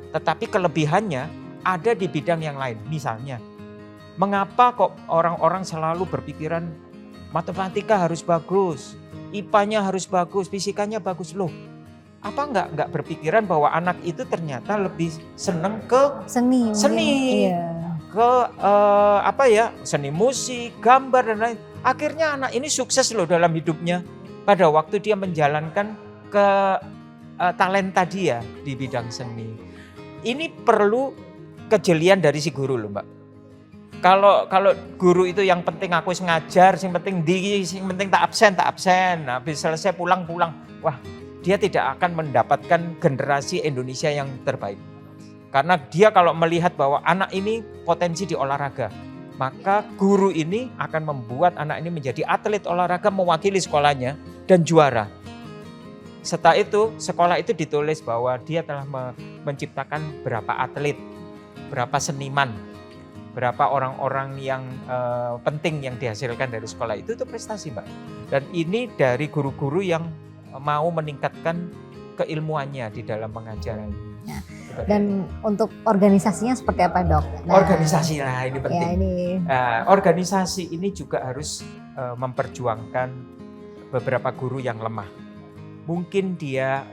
Tetapi kelebihannya ada di bidang yang lain. Misalnya, mengapa kok orang-orang selalu berpikiran matematika harus bagus, IPA-nya harus bagus, fisikanya bagus loh. Apa enggak berpikiran bahwa anak itu ternyata lebih senang ke seni. Ke seni musik, gambar dan lain. Akhirnya anak ini sukses loh dalam hidupnya pada waktu dia menjalankan ke talenta dia di bidang seni. Ini perlu kejelian dari si guru loh Mbak. Kalau guru itu yang penting aku ngajar, yang penting tak absen, habis selesai pulang. Wah, dia tidak akan mendapatkan generasi Indonesia yang terbaik. Karena dia kalau melihat bahwa anak ini potensi di olahraga, maka guru ini akan membuat anak ini menjadi atlet olahraga mewakili sekolahnya dan juara. Setelah itu, sekolah itu ditulis bahwa dia telah menciptakan berapa atlet, berapa seniman, berapa orang-orang yang penting yang dihasilkan dari sekolah itu prestasi, Mbak. Dan ini dari guru-guru yang mau meningkatkan keilmuannya di dalam pengajaran. Ya. Dan untuk organisasinya seperti apa, Dok? Nah, organisasi lah ini penting. Ya, organisasi ini juga harus memperjuangkan beberapa guru yang lemah. Mungkin dia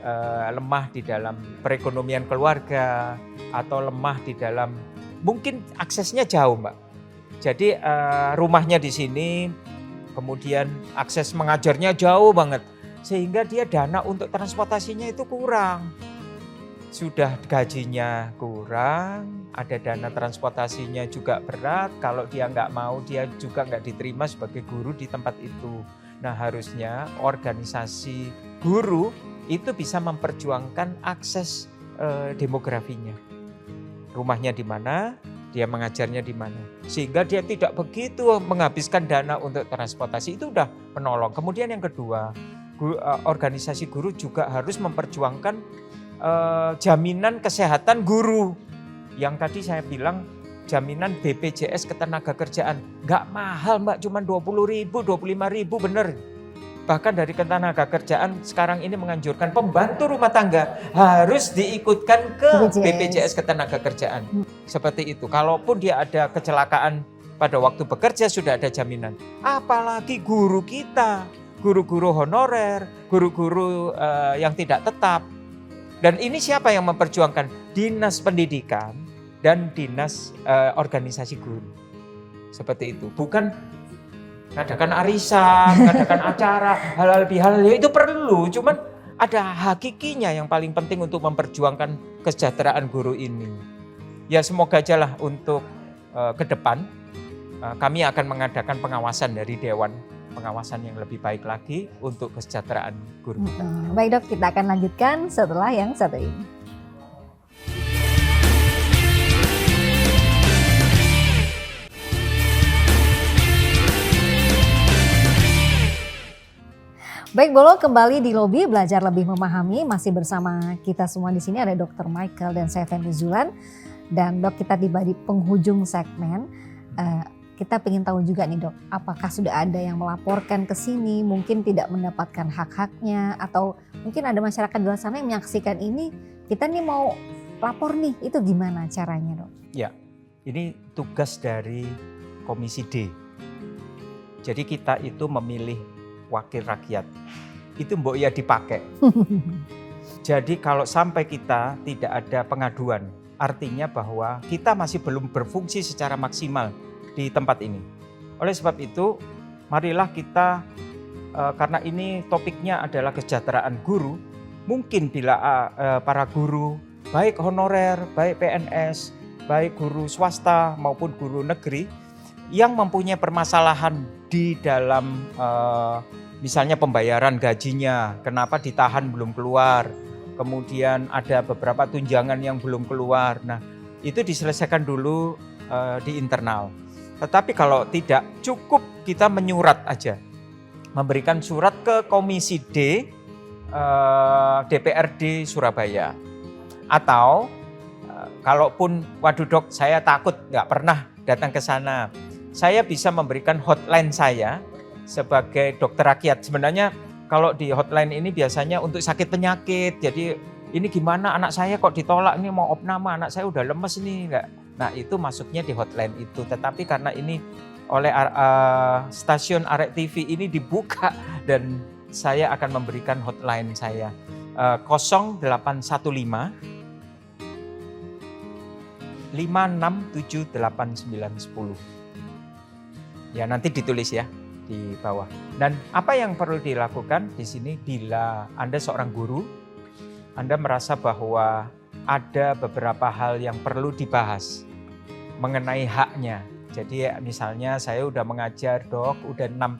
lemah di dalam perekonomian keluarga atau lemah di dalam mungkin aksesnya jauh, Mbak. Jadi rumahnya di sini, kemudian akses mengajarnya jauh banget, sehingga dia dana untuk transportasinya itu kurang. Sudah gajinya kurang, ada dana transportasinya juga berat. Kalau dia nggak mau, dia juga nggak diterima sebagai guru di tempat itu. Nah, harusnya organisasi guru itu bisa memperjuangkan akses demografinya. Rumahnya di mana, dia mengajarnya di mana. Sehingga dia tidak begitu menghabiskan dana untuk transportasi, itu udah menolong. Kemudian yang kedua, organisasi guru juga harus memperjuangkan jaminan kesehatan guru. Yang tadi saya bilang jaminan BPJS Ketenagakerjaan. Nggak mahal, Mbak, cuma 20.000, 25.000 bener. Bahkan dari Ketenagakerjaan sekarang ini menganjurkan pembantu rumah tangga harus diikutkan ke BPJS Ketenagakerjaan. Seperti itu. Kalaupun dia ada kecelakaan pada waktu bekerja sudah ada jaminan. Apalagi guru kita, guru-guru honorer, guru-guru yang tidak tetap. Dan ini siapa yang memperjuangkan? Dinas Pendidikan dan Dinas Organisasi Guru. Seperti itu. Bukan ngadakan arisan, ngadakan acara, halal bihalal, ya itu perlu. Cuman ada hakikinya yang paling penting untuk memperjuangkan kesejahteraan guru ini. Ya semoga aja lah untuk ke depan kami akan mengadakan pengawasan dari Dewan Pengawasan yang lebih baik lagi untuk kesejahteraan guru. Baik, Dok, kita akan lanjutkan setelah yang satu ini. Baik, Bolo, kembali di lobi belajar lebih memahami. Masih bersama kita semua di sini ada Dr. Michael dan saya Fenty Zulan. Dan Dok, kita tiba di penghujung segmen. Kita ingin tahu juga nih, Dok, apakah sudah ada yang melaporkan ke sini, mungkin tidak mendapatkan hak-haknya, atau mungkin ada masyarakat di luar sana yang menyaksikan ini, kita nih mau lapor nih, itu gimana caranya, Dok? Ya, ini tugas dari Komisi D. Jadi kita itu memilih wakil rakyat, itu mbok ya dipakai. Jadi kalau sampai kita tidak ada pengaduan, artinya bahwa kita masih belum berfungsi secara maksimal di tempat ini. Oleh sebab itu, marilah kita, karena ini topiknya adalah kesejahteraan guru, mungkin bila para guru, baik honorer, baik PNS, baik guru swasta maupun guru negeri, yang mempunyai permasalahan di dalam misalnya pembayaran gajinya, kenapa ditahan belum keluar, kemudian ada beberapa tunjangan yang belum keluar, nah itu diselesaikan dulu di internal. Tetapi kalau tidak, cukup kita menyurat aja. Memberikan surat ke Komisi D DPRD Surabaya. Atau kalaupun, waduh Dok, saya takut nggak pernah datang ke sana. Saya bisa memberikan hotline saya sebagai dokter rakyat. Sebenarnya kalau di hotline ini biasanya untuk sakit penyakit. Jadi ini gimana anak saya kok ditolak, ini mau opname, anak saya udah lemes nih. Nggak. Nah itu masuknya di hotline itu, tetapi karena ini oleh stasiun Arek TV ini dibuka dan saya akan memberikan hotline saya 0815 5678 910. Ya nanti ditulis ya di bawah. Dan apa yang perlu dilakukan di sini bila Anda seorang guru, Anda merasa bahwa ada beberapa hal yang perlu dibahas mengenai haknya. Jadi misalnya saya udah mengajar, Dok, udah 6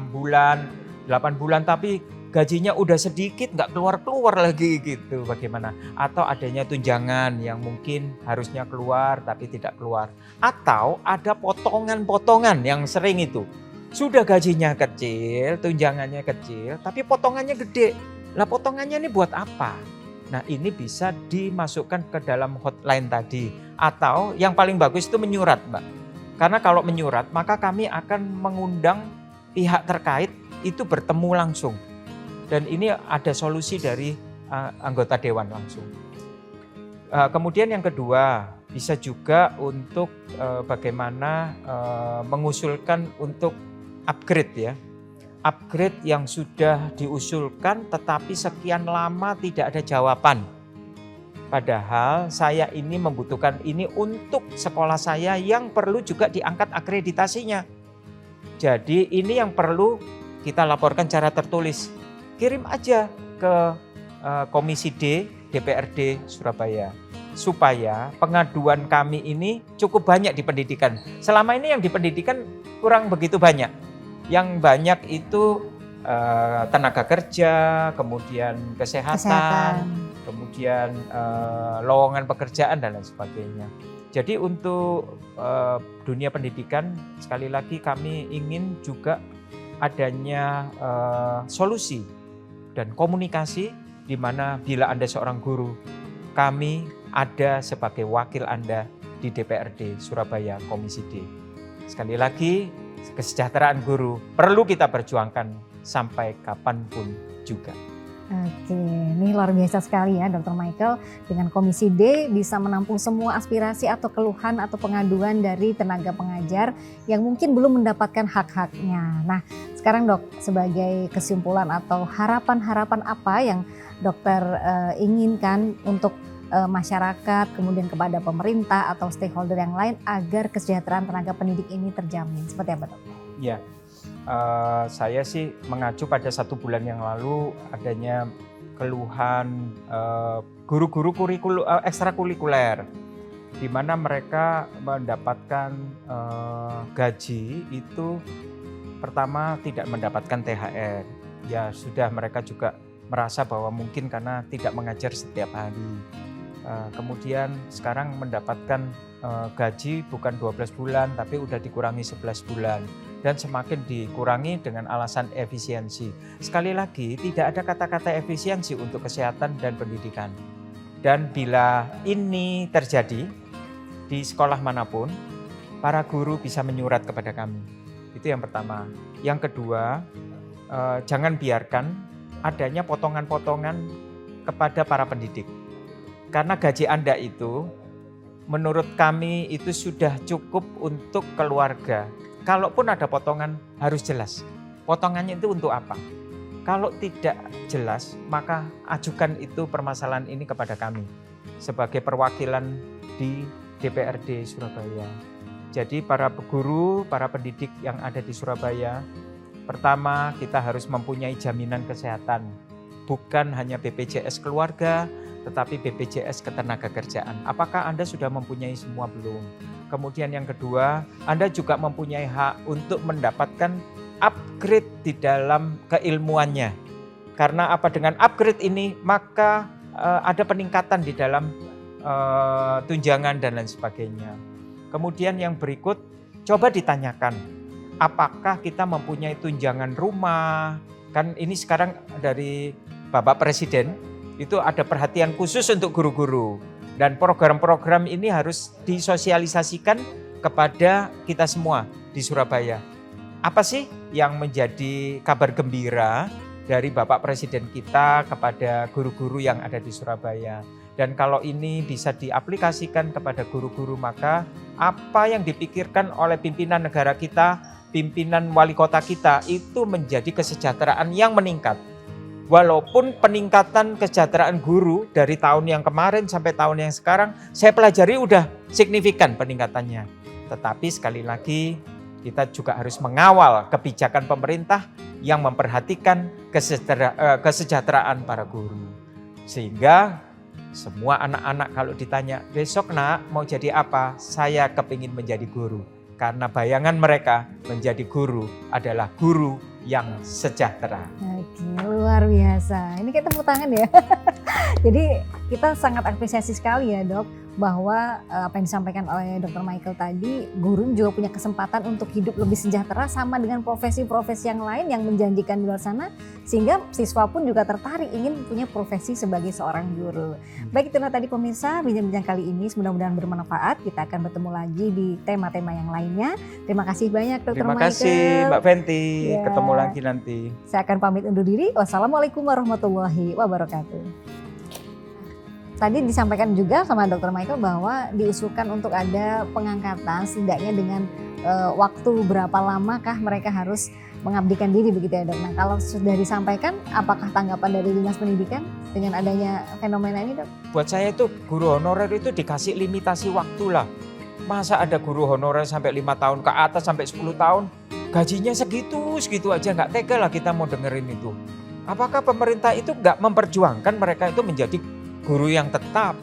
bulan, 8 bulan, tapi gajinya udah sedikit nggak keluar-keluar lagi gitu, bagaimana? Atau adanya tunjangan yang mungkin harusnya keluar tapi tidak keluar. Atau ada potongan-potongan yang sering itu. Sudah gajinya kecil, tunjangannya kecil, tapi potongannya gede. Lah potongannya ini buat apa? Nah ini bisa dimasukkan ke dalam hotline tadi. Atau yang paling bagus itu menyurat, Mbak. Karena kalau menyurat maka kami akan mengundang pihak terkait itu bertemu langsung. Dan ini ada solusi dari anggota dewan langsung. Kemudian yang kedua, bisa juga untuk bagaimana mengusulkan untuk upgrade ya. Upgrade yang sudah diusulkan tetapi sekian lama tidak ada jawaban. Padahal saya ini membutuhkan ini untuk sekolah saya yang perlu juga diangkat akreditasinya. Jadi ini yang perlu kita laporkan secara tertulis. Kirim aja ke Komisi D DPRD Surabaya. Supaya pengaduan kami ini cukup banyak di pendidikan. Selama ini yang di pendidikan kurang begitu banyak. Yang banyak itu tenaga kerja, kemudian kesehatan. Kemudian lowongan pekerjaan dan lain sebagainya. Jadi untuk dunia pendidikan sekali lagi kami ingin juga adanya solusi dan komunikasi di mana bila Anda seorang guru, kami ada sebagai wakil Anda di DPRD Surabaya Komisi D. Sekali lagi kesejahteraan guru perlu kita perjuangkan sampai kapanpun juga. Oke, ini luar biasa sekali ya Dr. Michael. Dengan Komisi D bisa menampung semua aspirasi atau keluhan atau pengaduan dari tenaga pengajar yang mungkin belum mendapatkan hak-haknya. Nah sekarang Dok, sebagai kesimpulan atau harapan-harapan apa yang dokter inginkan untuk masyarakat, kemudian kepada pemerintah atau stakeholder yang lain agar kesejahteraan tenaga pendidik ini terjamin? Seperti apa Dok? Ya. Saya sih mengacu pada 1 bulan yang lalu adanya keluhan guru-guru ekstrakurikuler di mana mereka mendapatkan gaji itu pertama tidak mendapatkan THR. Ya sudah mereka juga merasa bahwa mungkin karena tidak mengajar setiap hari. Kemudian sekarang mendapatkan gaji bukan 12 bulan tapi udah dikurangi 11 bulan. Dan semakin dikurangi dengan alasan efisiensi. Sekali lagi, tidak ada kata-kata efisiensi untuk kesehatan dan pendidikan. Dan bila ini terjadi di sekolah manapun, para guru bisa menyurat kepada kami. Itu yang pertama. Yang kedua, jangan biarkan adanya potongan-potongan kepada para pendidik. Karena gaji Anda itu, menurut kami itu sudah cukup untuk keluarga. Kalaupun ada potongan harus jelas. Potongannya itu untuk apa? Kalau tidak jelas, maka ajukan itu permasalahan ini kepada kami sebagai perwakilan di DPRD Surabaya. Jadi para guru, para pendidik yang ada di Surabaya, pertama kita harus mempunyai jaminan kesehatan. Bukan hanya BPJS keluarga, tetapi BPJS ketenagakerjaan. Apakah Anda sudah mempunyai semua belum? Kemudian yang kedua, Anda juga mempunyai hak untuk mendapatkan upgrade di dalam keilmuannya. Karena apa, dengan upgrade ini maka ada peningkatan di dalam tunjangan dan lain sebagainya. Kemudian yang berikut, coba ditanyakan, apakah kita mempunyai tunjangan rumah? Kan ini sekarang dari Bapak Presiden, itu ada perhatian khusus untuk guru-guru. Dan program-program ini harus disosialisasikan kepada kita semua di Surabaya. Apa sih yang menjadi kabar gembira dari Bapak Presiden kita kepada guru-guru yang ada di Surabaya? Dan kalau ini bisa diaplikasikan kepada guru-guru, maka apa yang dipikirkan oleh pimpinan negara kita, pimpinan wali kota kita, itu menjadi kesejahteraan yang meningkat. Walaupun peningkatan kesejahteraan guru dari tahun yang kemarin sampai tahun yang sekarang, saya pelajari udah signifikan peningkatannya. Tetapi sekali lagi kita juga harus mengawal kebijakan pemerintah yang memperhatikan kesejahteraan para guru. Sehingga semua anak-anak kalau ditanya, besok nak mau jadi apa? Saya kepingin menjadi guru. Karena bayangan mereka menjadi guru adalah guru yang sejahtera. Oke, luar biasa. Ini kayak tepuk tangan ya. Jadi kita sangat apresiasi sekali ya dok, bahwa apa yang disampaikan oleh Dr. Michael tadi, guru juga punya kesempatan untuk hidup lebih sejahtera sama dengan profesi-profesi yang lain yang menjanjikan di luar sana, sehingga siswa pun juga tertarik ingin punya profesi sebagai seorang guru. Baik, itulah tadi pemirsa bincang-bincang kali ini, mudah-mudahan bermanfaat. Kita akan bertemu lagi di tema-tema yang lainnya. Terima kasih banyak Dr. Terima Michael. kasih Mbak Fenty, Ya. ketemu lagi nanti. Saya akan pamit undur diri. Wassalamualaikum warahmatullahi wabarakatuh. Tadi disampaikan juga sama Dr. Michael bahwa diusulkan untuk ada pengangkatan setidaknya dengan waktu berapa lamakah mereka harus mengabdikan diri begitu ya dok. Nah kalau sudah disampaikan, apakah tanggapan dari Dinas Pendidikan dengan adanya fenomena ini dok? Buat saya itu guru honorer itu dikasih limitasi waktu lah. Masa ada guru honorer sampai 5 tahun ke atas sampai 10 tahun, gajinya segitu aja, nggak tega lah kita mau dengerin itu. Apakah pemerintah itu nggak memperjuangkan mereka itu menjadi guru yang tetap?